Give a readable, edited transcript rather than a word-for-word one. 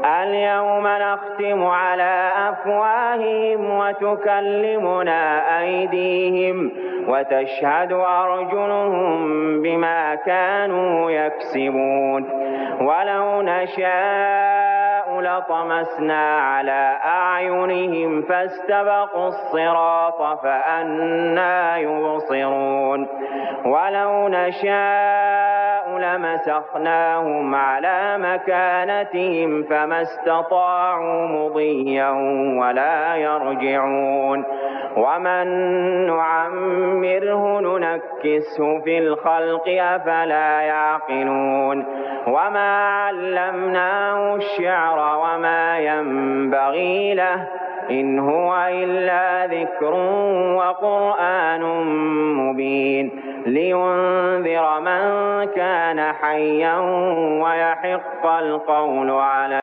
اليوم نختم على أفواههم وتكلمنا أيديهم وتشهد أرجلهم بما كانوا يكسبون ولو نشاء لطمسنا على أعينهم فاستبقوا الصراط فأنى يبصرون ولو نشاء لمسخناهم على مكانتهم فما استطاعوا مضيا ولا يرجعون ومن نعمره ننكسه في الخلق أفلا يعقلون وما علمناه الشعر وما ينبغي له إن هو إلا ذكر وقرآن مبين لينذر من كان حيا ويحق القول على